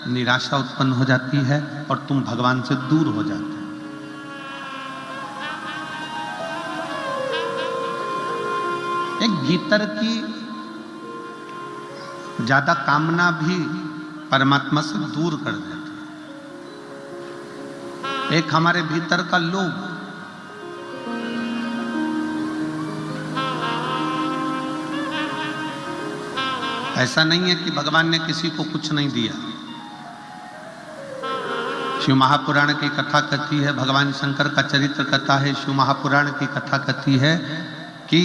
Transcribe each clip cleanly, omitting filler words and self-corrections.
निराशा उत्पन्न हो जाती है और तुम भगवान से दूर हो जाते हो। एक भीतर की ज्यादा कामना भी परमात्मा से दूर कर देती है। एक हमारे भीतर का लोभ, ऐसा नहीं है कि भगवान ने किसी को कुछ नहीं दिया। शिव महापुराण की कथा कहती है, भगवान शंकर का चरित्र कथा है, शिव महापुराण की कथा कहती है कि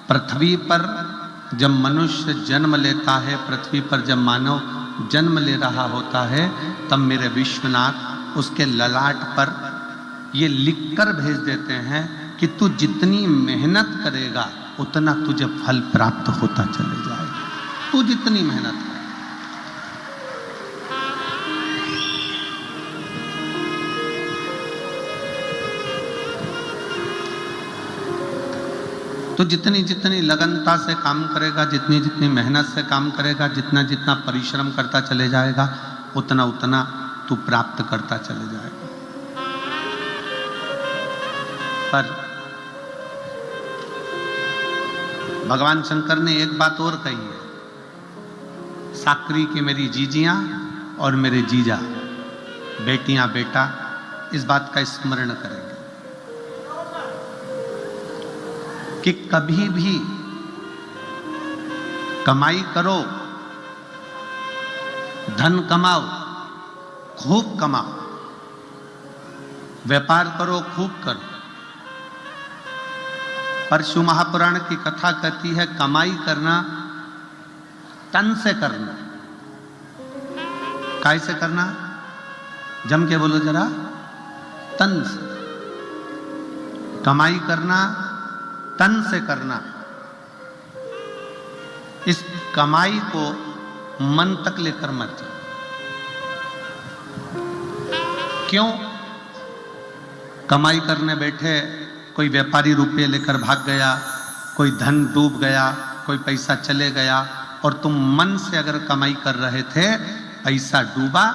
पृथ्वी पर जब मनुष्य जन्म लेता है, पृथ्वी पर जब मानव जन्म ले रहा होता है, तब मेरे विश्वनाथ उसके ललाट पर ये लिखकर भेज देते हैं कि तू जितनी मेहनत करेगा उतना तुझे फल प्राप्त होता चले जाएगा। तू जितनी मेहनत कर, तो जितनी जितनी लगनता से काम करेगा, जितनी जितनी मेहनत से काम करेगा, जितना जितना परिश्रम करता चले जाएगा, उतना उतना तू प्राप्त करता चले जाएगा। पर भगवान शंकर ने एक बात और कही है, साकरी की मेरी जीजियां और मेरे जीजा, बेटियां बेटा, इस बात का स्मरण करेंगे कि कभी भी कमाई करो, धन कमाओ, खूब कमाओ, व्यापार करो, खूब करो, पर शिव महापुराण की कथा कहती है कमाई करना तन से करना। काय से करना? जम के बोलो जरा, तन से। कमाई करना तन से करना। इस कमाई को मन तक लेकर मत जाओ। क्यों? कमाई करने बैठे कोई व्यापारी रुपये लेकर भाग गया, कोई धन डूब गया, कोई पैसा चले गया, और तुम मन से अगर कमाई कर रहे थे, पैसा डूबा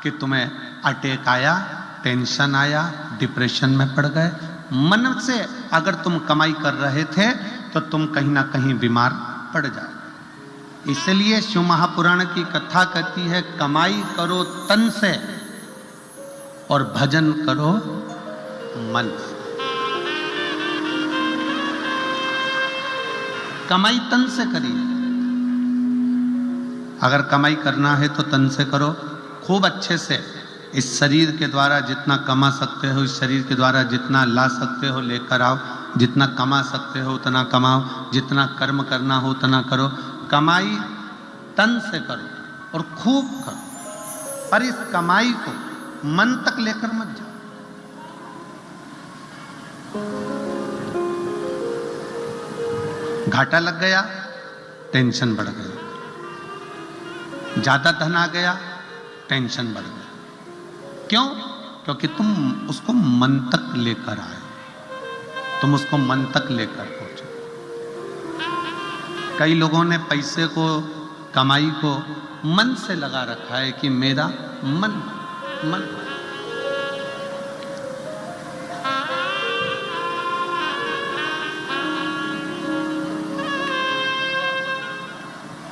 कि तुम्हें अटैक आया, टेंशन आया, डिप्रेशन में पड़ गए। मन से अगर तुम कमाई कर रहे थे तो तुम कहीं ना कहीं बीमार पड़ जाओ। इसलिए शिव महापुराण की कथा कहती है कमाई करो तन से और भजन करो मन से। कमाई तन से करिए। अगर कमाई करना है तो तन से करो, खूब अच्छे से। इस शरीर के द्वारा जितना कमा सकते हो, इस शरीर के द्वारा जितना ला सकते हो लेकर आओ, जितना कमा सकते हो उतना कमाओ, जितना कर्म करना हो उतना करो। कमाई तन से करो और खूब करो, पर इस कमाई को मन तक लेकर मत जाओ। घाटा लग गया, टेंशन बढ़ गया, ज्यादा धन आ गया, टेंशन बढ़ गया। क्यों? क्योंकि तुम उसको मन तक लेकर आए, तुम उसको मन तक लेकर पहुंचे। कई लोगों ने पैसे को, कमाई को मन से लगा रखा है कि मेरा मन मन।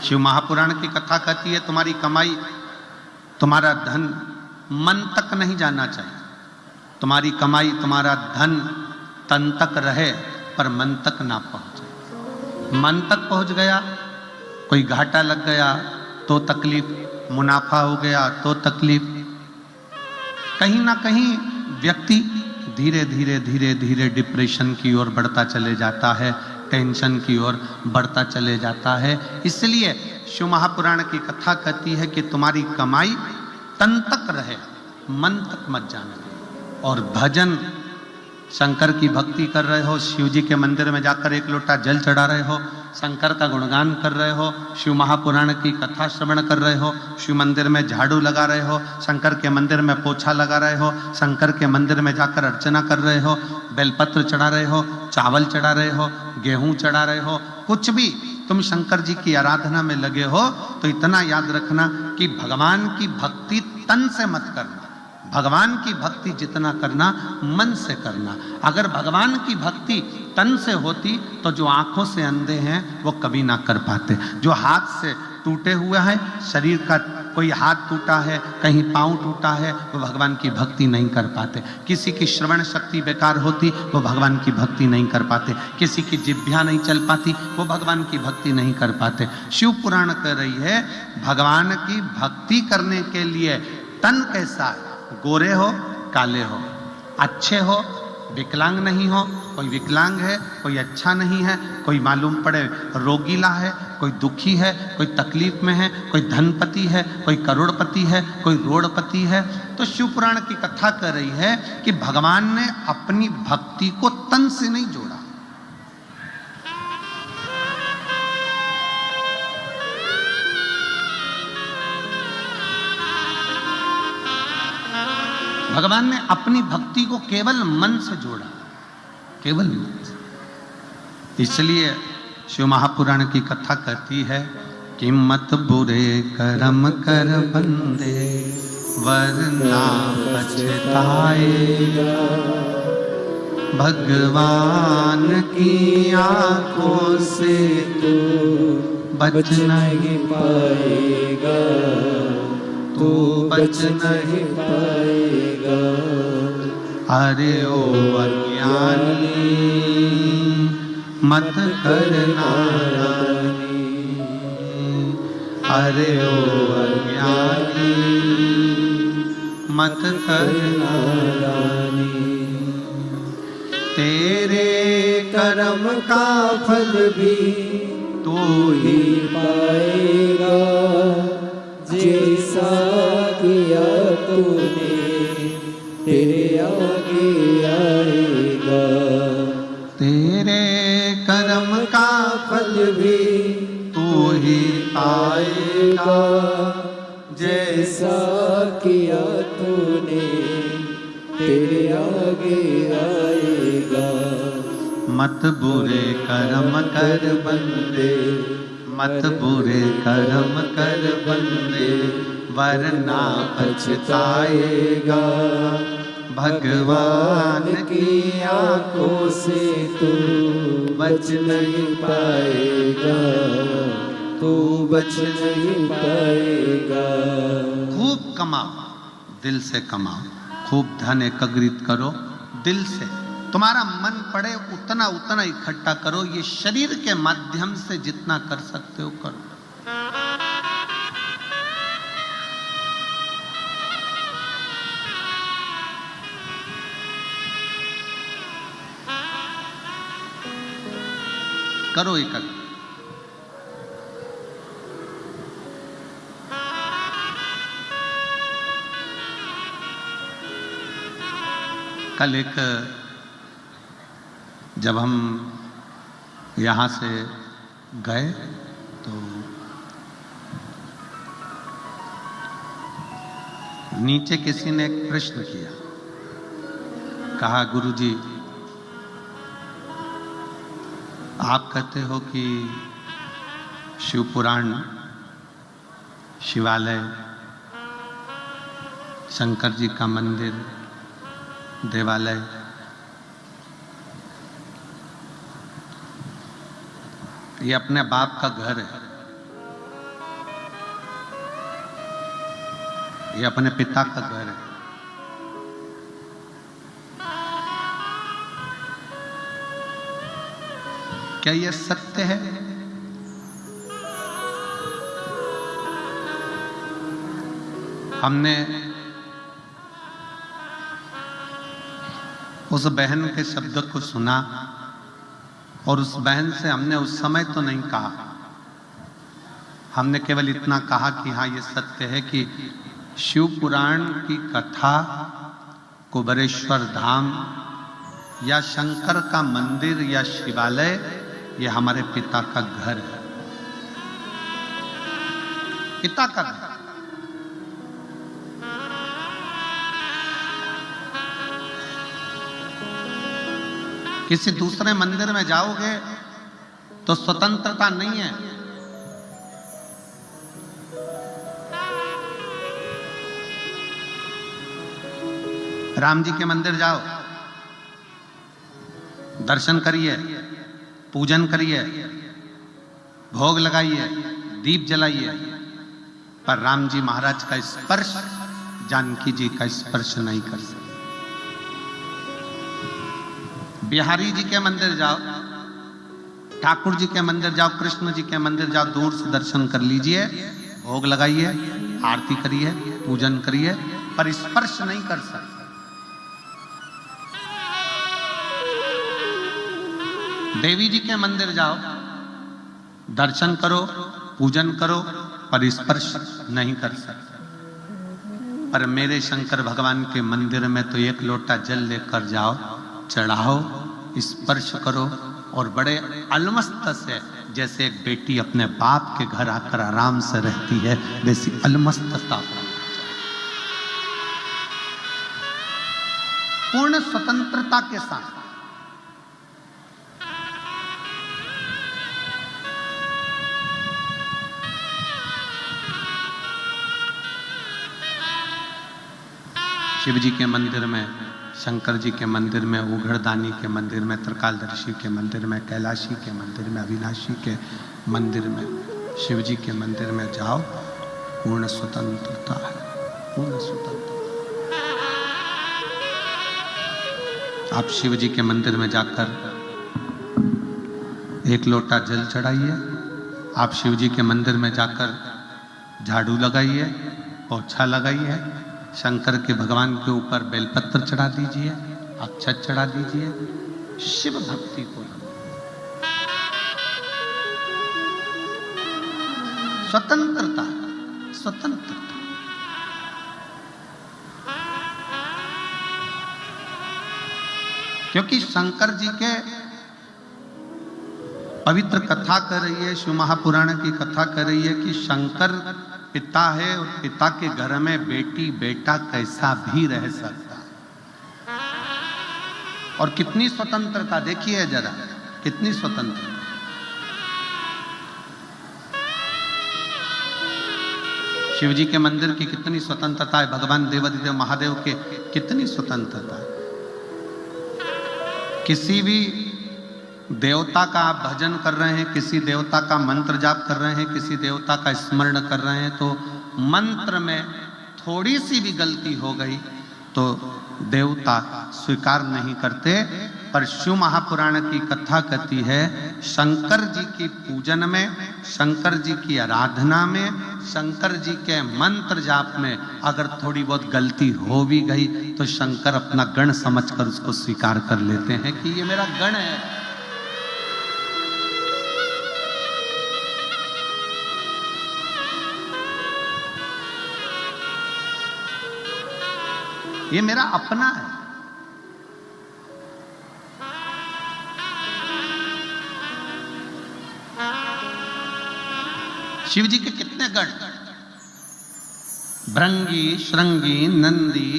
शिव महापुराण की कथा कहती है तुम्हारी कमाई, तुम्हारा धन मन तक नहीं जाना चाहिए। तुम्हारी कमाई, तुम्हारा धन तन तक रहे पर मन तक ना पहुंचे। मन तक पहुंच गया, कोई घाटा लग गया तो तकलीफ, मुनाफा हो गया तो तकलीफ। कहीं ना कहीं व्यक्ति धीरे धीरे धीरे धीरे डिप्रेशन की ओर बढ़ता चले जाता है, टेंशन की ओर बढ़ता चले जाता है। इसलिए शिव महापुराण की कथा कहती है कि तुम्हारी कमाई तन तक रहे, मन तक मत जाना। और भजन, शंकर की भक्ति कर रहे हो, शिव जी के मंदिर में जाकर एक लोटा जल चढ़ा रहे हो, शंकर का गुणगान कर रहे हो, शिव महापुराण की कथा श्रवण कर रहे हो, शिव मंदिर में झाड़ू लगा रहे हो, शंकर के मंदिर में पोछा लगा रहे हो, शंकर के मंदिर में जाकर अर्चना कर रहे हो, बेलपत्र चढ़ा रहे हो, चावल चढ़ा रहे हो, गेहूं चढ़ा रहे हो, कुछ भी तुम शंकर जी की आराधना में लगे हो तो इतना याद रखना कि भगवान की भक्ति तन से मत करना, भगवान की भक्ति जितना करना मन से करना। अगर भगवान की भक्ति तन से होती तो जो आंखों से अंधे हैं वो कभी ना कर पाते, जो हाथ से टूटे हुए हैं, शरीर का कोई हाथ टूटा है, कहीं पांव टूटा है, वो भगवान की भक्ति नहीं कर पाते। किसी की श्रवण शक्ति बेकार होती, वो भगवान की भक्ति नहीं कर पाते। किसी की जिह्वा नहीं चल पाती, वो भगवान की भक्ति नहीं कर पाते। शिव पुराण कह रही है भगवान की भक्ति करने के लिए तन कैसा है, गोरे हो काले हो, अच्छे हो विकलांग नहीं हो, कोई विकलांग है कोई अच्छा नहीं है, कोई मालूम पड़े रोगीला है, कोई दुखी है, कोई तकलीफ में है, कोई धनपति है, कोई करोड़पति है, कोई रोड़पति है। तो शिव पुराण की कथा कर रही है कि भगवान ने अपनी भक्ति को तन से नहीं जोड़ा। भगवान ने अपनी भक्ति को केवल मन से जोड़ा, केवल मन से। इसलिए शिव महापुराण की कथा कहती है कि मत बुरे कर्म कर बंदे वरना पछताएगा, भगवान की आंखों से तू बच नहीं पाएगा, तू बच नहीं पाएगा। अरे ओ अज्ञानी मत करना रानी, अरे ओ अज्ञानी मत करना रानी। तेरे कर्म का फल भी तू ही पाएगा, जैसा किया तूने तेरे आगे आएगा। तेरे कर्म का फल भी तू ही पाएगा, जैसा किया तूने तेरे आगे आएगा। मत बुरे कर्म कर बंदे, मत बुरे कर्म कर बंदे वरना पछताएगा, भगवान की आंखों से तू बच नहीं पाएगा, तू बच नहीं पाएगा। खूब कमाओ, दिल से कमाओ, खूब धन एकत्रित करो दिल से, तुम्हारा मन पड़े उतना उतना इकट्ठा करो, ये शरीर के माध्यम से जितना कर सकते हो करो। करो इकट्ठा। कल एक जब हम यहाँ से गए तो नीचे किसी ने एक प्रश्न किया, कहा गुरुजी आप कहते हो कि शिव पुराण, शिवालय, शंकर जी का मंदिर, देवालय, ये अपने बाप का घर है, ये अपने पिता का घर है। क्या ये सत्य है? हमने उस बहन के शब्द को सुना और उस बहन से हमने उस समय तो नहीं कहा, हमने केवल इतना कहा कि हाँ ये सत्य है कि शिव पुराण की कथा, कुबेरेश्वर धाम या शंकर का मंदिर या शिवालय, ये हमारे पिता का घर है, पिता का घर। किसी दूसरे मंदिर में जाओगे तो स्वतंत्रता नहीं है। राम जी के मंदिर जाओ, दर्शन करिए, पूजन करिए, भोग लगाइए, दीप जलाइए, पर राम जी महाराज का स्पर्श जानकी जी का स्पर्श नहीं कर सकते। बिहारी जी के मंदिर जाओ, ठाकुर जी के मंदिर जाओ, कृष्ण जी के मंदिर जाओ, दूर से दर्शन कर लीजिए, भोग लगाइए, आरती करिए, पूजन करिए, पर स्पर्श नहीं कर सकते। देवी जी के मंदिर जाओ, दर्शन करो, पूजन करो, पर स्पर्श नहीं कर सकते। पर मेरे शंकर भगवान के मंदिर में तो एक लोटा जल लेकर जाओ, चढ़ाओ, स्पर्श करो, और बड़े अलमस्त से, जैसे एक बेटी अपने बाप के घर आकर आराम से रहती है, वैसी अलमस्तता पूर्ण स्वतंत्रता के साथ। शिव जी के मंदिर में, शंकर जी के मंदिर में, उघड़दानी के मंदिर में, त्रिकालदर्शी के मंदिर में, कैलाशी के मंदिर में, अविनाशी के मंदिर में, शिव जी के मंदिर में जाओ, पूर्ण स्वतंत्रता है, पूर्ण स्वतंत्रता। आप शिव जी के मंदिर में जाकर एक लोटा जल चढ़ाइए, आप शिव जी के मंदिर में जाकर झाड़ू लगाइए, पोछा लगाइए, शंकर के भगवान के ऊपर बेलपत्र चढ़ा दीजिए, अक्षत चढ़ा दीजिए, शिव भक्ति को स्वतंत्रता, स्वतंत्रता। क्योंकि शंकर जी के पवित्र कथा कर रही है, शिव महापुराण की कथा कर रही है कि शंकर पिता है और पिता के घर में बेटी बेटा कैसा भी रह सकता है। और कितनी स्वतंत्रता देखिए जरा, कितनी स्वतंत्रता। शिव जी के मंदिर की कितनी स्वतंत्रता है, भगवान देवाधिदेव महादेव के कितनी स्वतंत्रता है। किसी भी देवता का आप भजन कर रहे हैं, किसी देवता का मंत्र जाप कर रहे हैं, किसी देवता का स्मरण कर रहे हैं, तो मंत्र में थोड़ी सी भी गलती हो गई तो देवता स्वीकार नहीं करते। पर शिव महापुराण की कथा कहती है, शंकर जी की पूजन में, शंकर जी की आराधना में, शंकर जी के मंत्र जाप में अगर थोड़ी बहुत गलती हो भी गई तो शंकर अपना गण समझकर उसको स्वीकार कर लेते हैं कि ये मेरा गण है। ये मेरा अपना है। शिव जी के कितने गण, भृंगी, श्रृंगी, नंदी,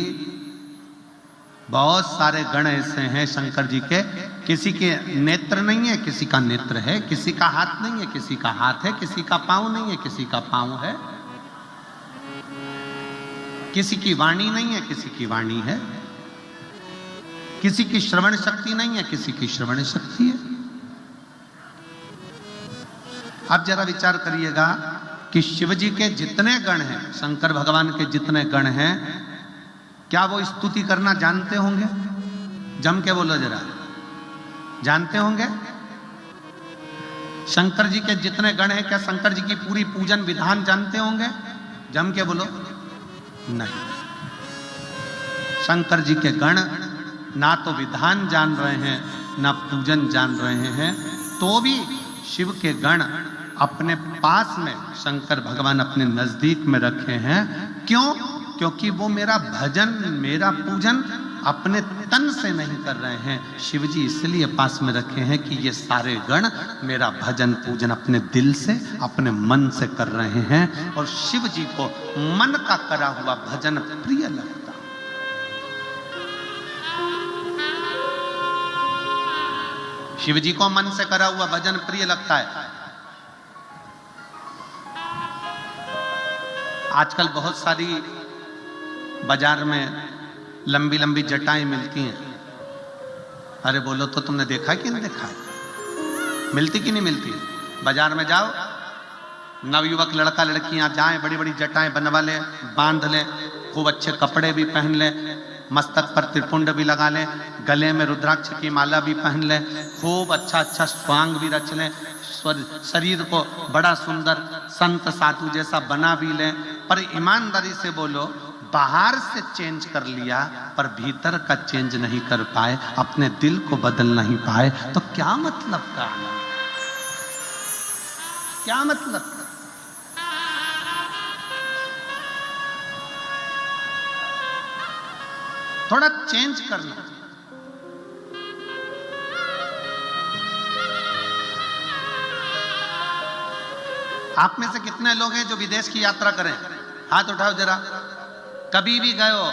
बहुत सारे गण ऐसे हैं शंकर जी के। किसी के नेत्र नहीं है, किसी का नेत्र है, किसी का हाथ नहीं है, किसी का हाथ है, किसी का पांव नहीं है, किसी का पांव है, किसी की वाणी नहीं है, किसी की वाणी है, किसी की श्रवण शक्ति नहीं है, किसी की श्रवण शक्ति है। आप जरा विचार करिएगा कि शिव जी के जितने गण हैं, शंकर भगवान के जितने गण हैं, क्या वो स्तुति करना जानते होंगे? जम के बोलो जरा, जानते होंगे? शंकर जी के जितने गण हैं, क्या शंकर जी की पूरी पूजन विधान जानते होंगे? जम के बोलो। नहीं, शंकर जी के गण ना तो विधान जान रहे हैं, ना पूजन जान रहे हैं, तो भी शिव के गण अपने पास में शंकर भगवान अपने नजदीक में रखे हैं। क्यों? क्योंकि वो मेरा भजन, मेरा पूजन अपने तन से नहीं कर रहे हैं, शिव जी इसलिए पास में रखे हैं कि ये सारे गण मेरा भजन पूजन अपने दिल से, अपने मन से कर रहे हैं, और शिव जी को मन का करा हुआ भजन प्रिय लगता। शिव जी को मन से करा हुआ भजन प्रिय लगता है। आजकल बहुत सारी बाजार में लंबी लंबी जटाएं मिलती हैं। अरे बोलो तो तुमने देखा है कि नहीं देखा है? मिलती कि नहीं मिलती? बाजार में जाओ, नवयुवक लड़का लड़कियां जाएं, बड़ी बड़ी जटाएं बनवा ले, बांध ले, खूब अच्छे कपड़े भी पहन ले, मस्तक पर त्रिपुंड भी लगा ले, गले में रुद्राक्ष की माला भी पहन ले, खूब अच्छा अच्छा स्वांग भी रच ले, शरीर को बड़ा सुंदर संत साधु जैसा बना भी ले। पर ईमानदारी से बोलो, बाहर से चेंज कर लिया पर भीतर का चेंज नहीं कर पाए, अपने दिल को बदल नहीं पाए, तो क्या मतलब का आनंद? क्या मतलब? थोड़ा चेंज करना। आप में से कितने लोग हैं जो विदेश की यात्रा करें? हाथ उठाओ जरा। कभी भी गए हो,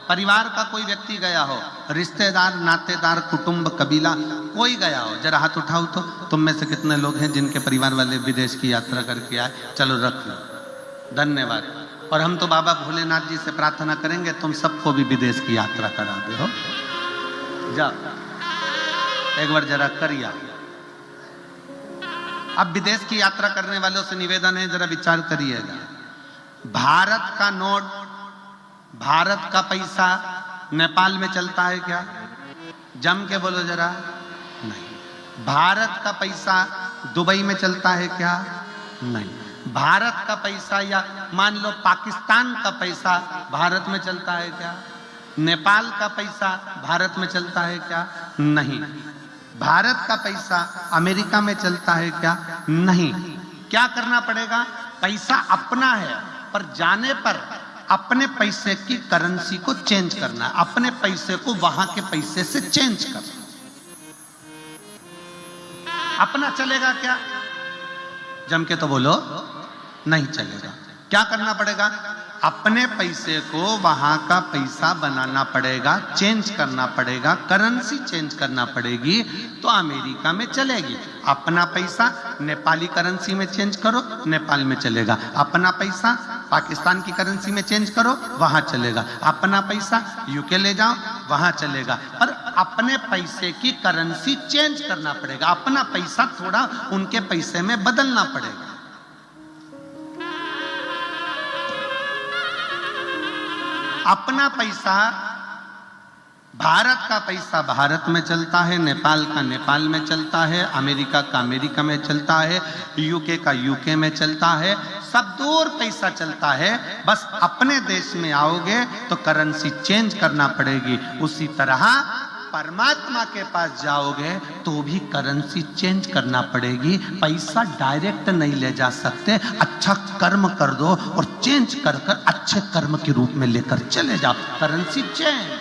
परिवार का कोई व्यक्ति गया हो, रिश्तेदार, नातेदार, कुटुंब, कबीला, कोई गया हो, जरा हाथ उठाओ तो। तुम में से कितने लोग हैं जिनके परिवार वाले विदेश की यात्रा करके आए? चलो रख लो, धन्यवाद। और हम तो बाबा भोलेनाथ जी से प्रार्थना करेंगे तुम सबको भी विदेश की यात्रा करा दे। हो जाओ, एक बार जरा करिए। अब विदेश की यात्रा करने वालों से निवेदन है, जरा विचार करिएगा। भारत का नोट, भारत का पैसा नेपाल में चलता है क्या? जम के बोलो जरा। नहीं। भारत का पैसा दुबई में चलता है क्या? नहीं। भारत का पैसा या मान लो पाकिस्तान का पैसा भारत में चलता है क्या? नेपाल का पैसा भारत में चलता है क्या? नहीं। भारत का पैसा अमेरिका में चलता है क्या? नहीं। क्या करना पड़ेगा? पैसा अपना है, पर जाने पर अपने पैसे की करेंसी को चेंज करना, अपने पैसे को वहां के पैसे से चेंज करना। अपना चलेगा क्या? जम के तो बोलो, नहीं चलेगा। क्या करना पड़ेगा? अपने पैसे को वहां का पैसा बनाना पड़ेगा, चेंज करना पड़ेगा, करेंसी चेंज करना पड़ेगी, तो अमेरिका में चलेगी। अपना पैसा नेपाली करेंसी में चेंज करो, नेपाल में चलेगा। अपना पैसा पाकिस्तान की करेंसी में चेंज करो, वहां चलेगा। अपना पैसा यूके ले जाओ, वहां चलेगा। पर अपने पैसे की करेंसी चेंज करना पड़ेगा, अपना पैसा थोड़ा उनके पैसे में बदलना पड़ेगा। अपना पैसा, भारत का पैसा भारत में चलता है, नेपाल का नेपाल में चलता है, अमेरिका का अमेरिका में चलता है, यूके का यूके में चलता है, सब दूर पैसा चलता है। बस अपने देश में आओगे तो करेंसी चेंज करना पड़ेगी। उसी तरह परमात्मा के पास जाओगे तो भी करेंसी चेंज करना पड़ेगी। पैसा डायरेक्ट नहीं ले जा सकते। अच्छा कर्म कर दो और चेंज कर कर अच्छे कर्म के रूप में लेकर चले जाओ, करेंसी चेंज।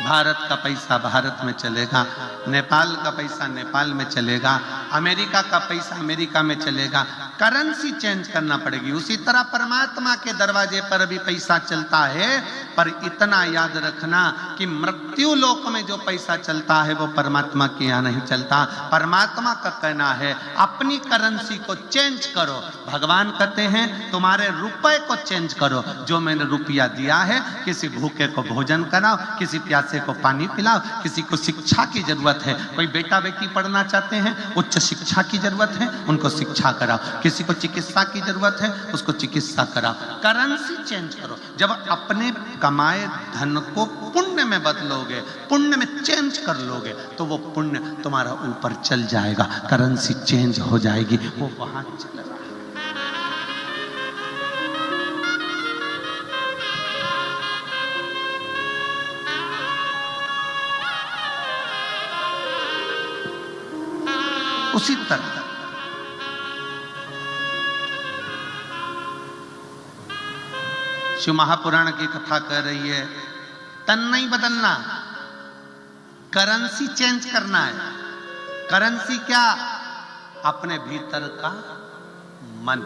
भारत का पैसा भारत में चलेगा, नेपाल का पैसा नेपाल में चलेगा, अमेरिका का पैसा अमेरिका में चलेगा। करेंसी चेंज करना पड़ेगी। उसी तरह परमात्मा के दरवाजे पर भी पैसा चलता है, पर इतना याद रखना कि मृत्यु लोक में जो पैसा चलता है वो परमात्मा के यहाँ नहीं चलता। परमात्मा का कहना है अपनी करेंसी को चेंज करो। भगवान कहते हैं तुम्हारे रुपए को चेंज करो। जो मैंने रुपया दिया है, किसी भूखे को भोजन कराओ, किसी प्यासे को पानी पिलाओ, किसी को शिक्षा की जरूरत है, कोई बेटा बेटी पढ़ना चाहते हैं, उच्च शिक्षा की जरूरत है, उनको शिक्षा कराओ, किसी को चिकित्सा की जरूरत है, उसको चिकित्सा कराओ। करेंसी चेंज करो। जब अपने कमाए धन को पुण्य में बदलोगे, पुण्य में चेंज कर लोगे, तो वो पुण्य तुम्हारा ऊपर चल जाएगा, करेंसी चेंज हो जाएगी, वो वहां चला जाएगा। उसी तरह शिव महापुराण की कथा कह रही है, तन नहीं बदलना, करेंसी चेंज करना है। करेंसी क्या? अपने भीतर का मन।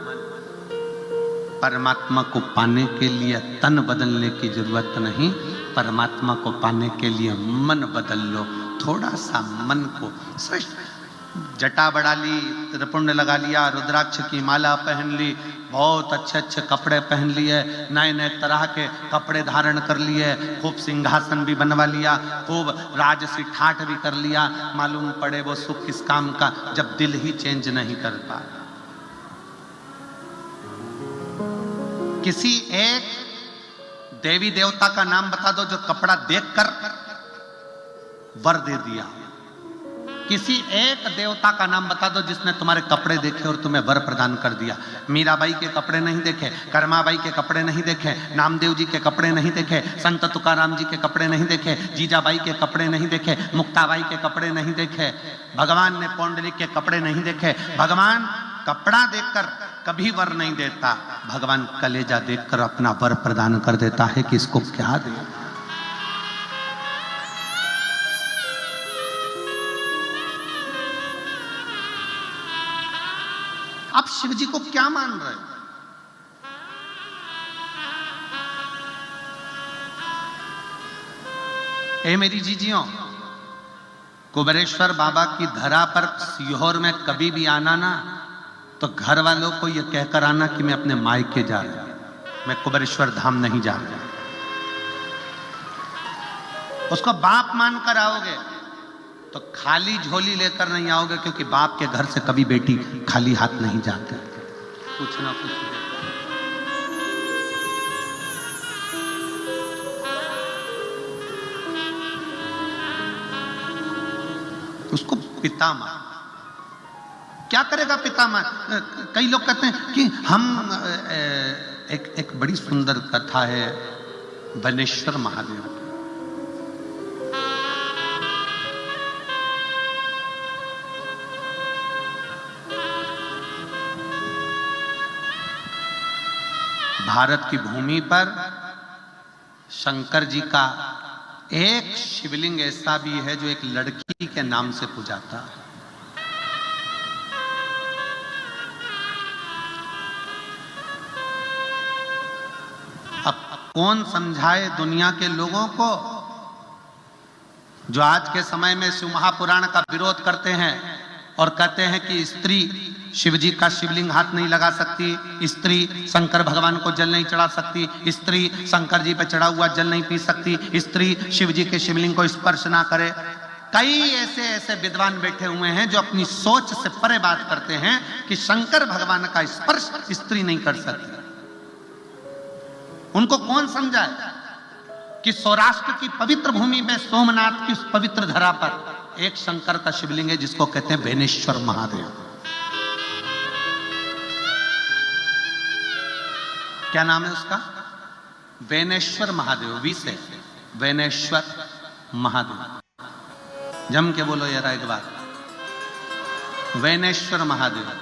परमात्मा को पाने के लिए तन बदलने की जरूरत नहीं, परमात्मा को पाने के लिए मन बदल लो। थोड़ा सा मन को श्रेष्ठ, जटा बढ़ा ली, त्रिपुंड लगा लिया, रुद्राक्ष की माला पहन ली, बहुत अच्छे अच्छे कपड़े पहन लिए, नए नए तरह के कपड़े धारण कर लिए, खूब सिंहासन भी बनवा लिया, खूब राजसी ठाठ भी कर लिया, मालूम पड़े वो सुख किस काम का जब दिल ही चेंज नहीं कर पा। किसी एक देवी देवता का नाम बता दो जो कपड़ा देखकर वर दे दिया। किसी एक देवता का नाम बता दो जिसने तुम्हारे कपड़े देखे और तुम्हें वर प्रदान कर दिया। मीराबाई के कपड़े नहीं देखे, कर्माबाई के कपड़े नहीं देखे, नामदेव जी के कपड़े नहीं देखे, संत तुकाराम जी के कपड़े नहीं देखे, जीजाबाई के कपड़े नहीं देखे, मुक्ताबाई के कपड़े नहीं देखे, भगवान ने पौंडलिक के कपड़े नहीं देखे। भगवान कपड़ा देखकर कभी वर नहीं देता, भगवान कलेजा देखकर अपना वर प्रदान कर देता है कि इसको क्या दे। आप शिव जी को क्या मान रहे हो? ए मेरी जीजियों, कुबेरेश्वर बाबा की धरा पर सीहोर में कभी भी आना ना, तो घर वालों को यह कहकर आना कि मैं अपने मायके जा रहा हूं, मैं कुबेरेश्वर धाम नहीं जा रहा। उसको बाप मानकर आओगे तो खाली झोली लेकर नहीं आओगे, क्योंकि बाप के घर से कभी बेटी खाली हाथ नहीं जाती, कुछ ना कुछ। उसको पिता मान। क्या करेगा पिता मान? कई लोग कहते हैं कि हम एक बड़ी सुंदर कथा है बनेश्वर महादेव की। भारत की भूमि पर शंकर जी का एक शिवलिंग ऐसा भी है जो एक लड़की के नाम से पूजाता है। अब कौन समझाए दुनिया के लोगों को जो आज के समय में शिव महापुराण का विरोध करते हैं और कहते हैं कि स्त्री शिव जी का शिवलिंग हाथ नहीं लगा सकती, स्त्री शंकर भगवान को जल नहीं चढ़ा सकती, स्त्री शंकर जी पे चढ़ा हुआ जल नहीं पी सकती, स्त्री शिव जी के शिवलिंग को स्पर्श ना करे। कई ऐसे ऐसे विद्वान बैठे हुए हैं जो अपनी सोच से परे बात करते हैं कि शंकर भगवान का स्पर्श स्त्री नहीं कर सकती। उनको कौन समझाए कि सौराष्ट्र की पवित्र भूमि में सोमनाथ की उस पवित्र धरा पर एक शंकर का शिवलिंग है जिसको कहते हैं बेनेश्वर महादेव। क्या नाम है उसका? बेनेश्वर महादेव। वी से बेनेश्वर महादेव। जम के बोलो यार एक बार, बेनेश्वर महादेव।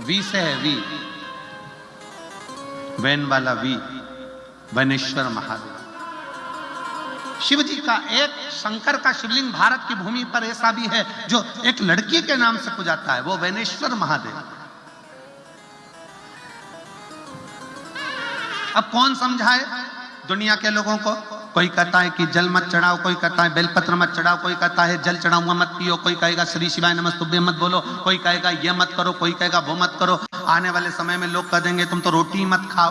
वी से है, वी वैन वाला वी, बेनेश्वर महादेव। शिव जी का एक शंकर का शिवलिंग भारत की भूमि पर ऐसा भी है जो एक लड़की के नाम से पूजाता है, वो बेनेश्वर महादेव। अब कौन समझाए दुनिया के लोगों को? कोई कहता है कि जल मत चढ़ाओ, कोई कहता है बेलपत्र मत चढ़ाओ, कोई कहता है जल चढ़ा हुआ मत पियो, कोई कहेगा श्री शिवाय नमस्तुभ्यं मत बोलो, कोई कहेगा ये मत करो, कोई कहेगा वो मत करो। आने वाले समय में लोग कह देंगे तुम तो रोटी मत खाओ,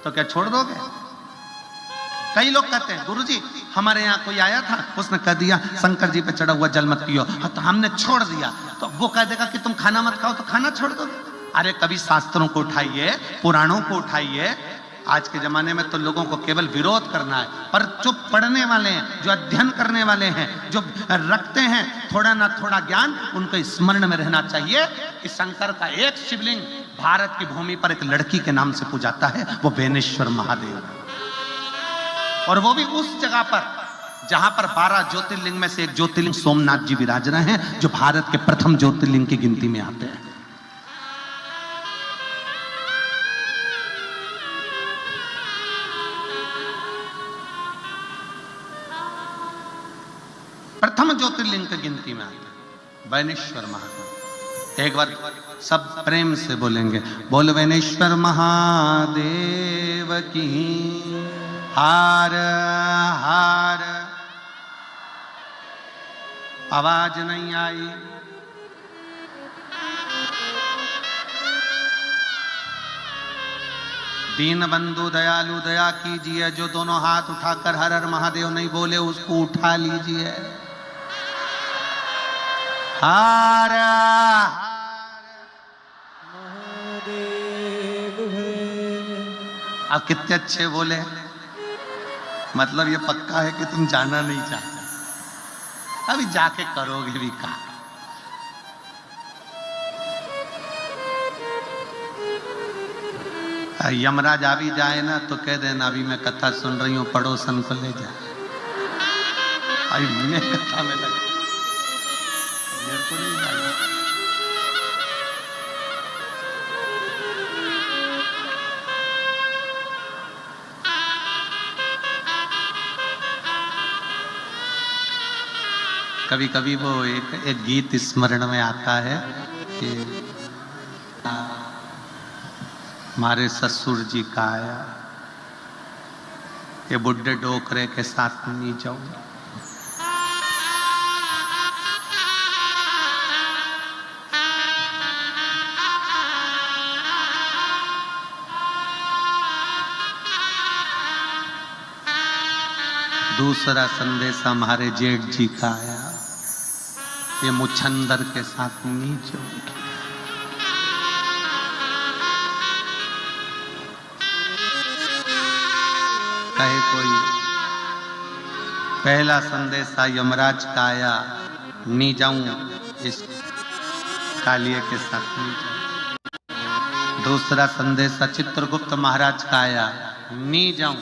तो क्या छोड़ दोगे? कई लोग कहते हैं गुरुजी हमारे यहाँ कोई आया था, उसने कह दिया शंकर जी पे चढ़ा हुआ जल मत पियो, तो हमने छोड़ दिया। तो वो कह देगा कि तुम खाना मत खाओ, तो खाना छोड़ दोगे? अरे कभी शास्त्रों को उठाइए, पुराणों को उठाइए। आज के जमाने में तो लोगों को केवल विरोध करना है, पर जो पढ़ने वाले हैं, जो अध्ययन करने वाले हैं, जो रखते हैं थोड़ा ना थोड़ा ज्ञान, उनको स्मरण में रहना चाहिए कि शंकर का एक शिवलिंग भारत की भूमि पर एक लड़की के नाम से पूजाता है, वो बेनेश्वर महादेव। और वो भी उस जगह पर जहां पर 12 ज्योतिर्लिंग में से एक ज्योतिर्लिंग सोमनाथ जी विराज रहे हैं, जो भारत के प्रथम ज्योतिर्लिंग की गिनती में आते हैं। प्रथम ज्योतिर्लिंग की गिनती में आता है वैनेश्वर महादेव। एक बार सब प्रेम से बोलेंगे, बोल वैनेश्वर महादेव की हार हार। आवाज नहीं आई। दीन बंधु दयालु दया कीजिए, जो दोनों हाथ उठाकर हर हर महादेव नहीं बोले उसको उठा लीजिए। हार महादेव है। अब कितने अच्छे बोले, मतलब ये पक्का है कि तुम जाना नहीं चाहते, अभी जाके करोगे भी का। यमराज आ भी जाए ना तो कह देना अभी मैं कथा सुन रही हूं, पड़ोसन को ले जाए। अभी मैं कथा में लगे, मेरे को नहीं जाना। कभी कभी वो एक गीत स्मरण में आता है कि हमारे ससुर जी का आया, ये बुढ़े डोकरे के साथ नहीं जाऊं। दूसरा संदेश हमारे जेठ जी का आया, ये मुछंदर के साथ नहीं जाऊंगी। कहे कोई पहला संदेशा यमराज का आया, नहीं जाऊं इस कालिए के साथ नहीं जाऊं। दूसरा संदेशा चित्रगुप्त महाराज का आया, नहीं जाऊं।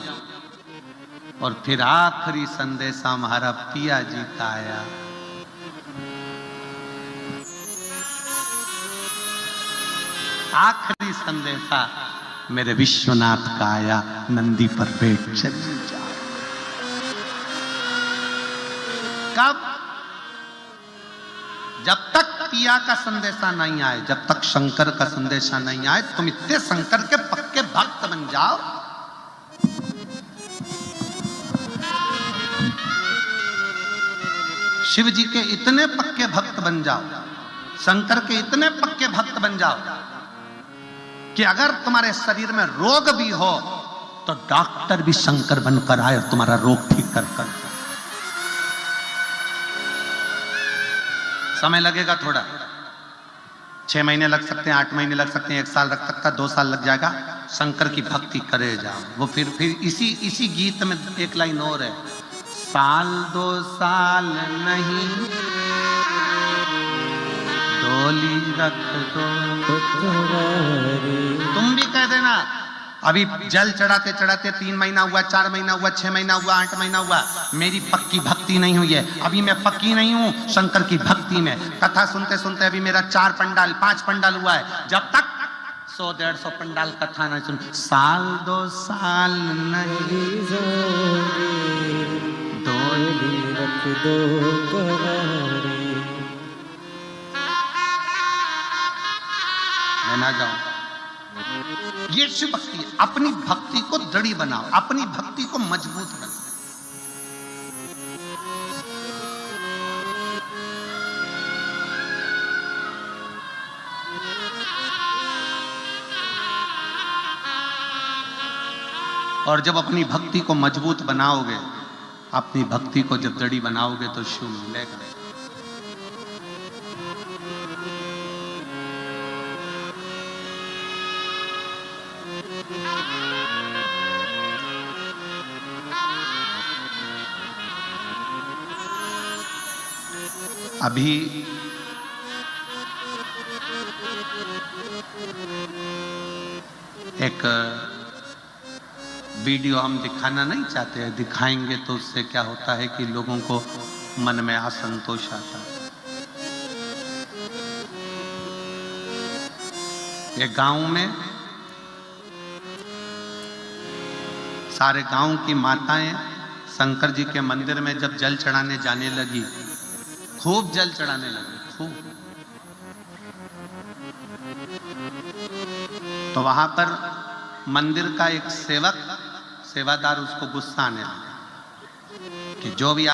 और फिर आखिरी संदेशा हमारा पिया जी का आया, आखिरी संदेशा मेरे विश्वनाथ का आया, नंदी पर बैठ चली जा। कब? जब तक पिया का संदेशा नहीं आए, जब तक शंकर का संदेशा नहीं आए, तुम इतने शंकर के पक्के भक्त बन जाओ शिव जी के इतने पक्के भक्त बन जाओ, शंकर के इतने पक्के भक्त बन जाओ कि अगर तुम्हारे शरीर में रोग भी हो तो डॉक्टर भी शंकर बनकर आए और तुम्हारा रोग ठीक कर कर। समय लगेगा थोड़ा, 6 महीने लग सकते हैं, 8 महीने लग सकते हैं, 1 साल लग सकता है, 2 साल लग जाएगा। शंकर की भक्ति करे जाओ। वो फिर इसी गीत में एक लाइन और है, साल 2 साल नहीं डोली रख दो। तुम भी कह देना, अभी जल चढ़ाते चढ़ाते 3 महीना हुआ, 4 महीना हुआ, 6 महीना हुआ, 8 महीना हुआ, मेरी पक्की भक्ति नहीं हुई है, अभी मैं पक्की नहीं हूं शंकर की भक्ति में। कथा सुनते सुनते अभी मेरा 4 पंडाल 5 पंडाल हुआ है। जब तक 100-150 पंडाल कथा नहीं सुन, साल 2 साल नहीं डोली रख दो करारे। मैं ना जाऊं। ये शिव भक्ति है। अपनी भक्ति को दृढ़ बनाओ, अपनी भक्ति को मजबूत बनाओ। और जब अपनी भक्ति को मजबूत बनाओगे, अपनी भक्ति को जब दृढ़ बनाओगे तो शिव मिलेगा। अभी एक वीडियो हम दिखाना नहीं चाहते हैं, दिखाएंगे तो उससे क्या होता है कि लोगों को मन में असंतोष आता है। एक गांव में सारे गांव की माताएं शंकर जी के मंदिर में जब जल चढ़ाने जाने लगी खूब जल चढ़ाने लगे, खूब। तो वहां पर मंदिर का एक सेवदार उसको गुस्सा आने लगा कि जो भी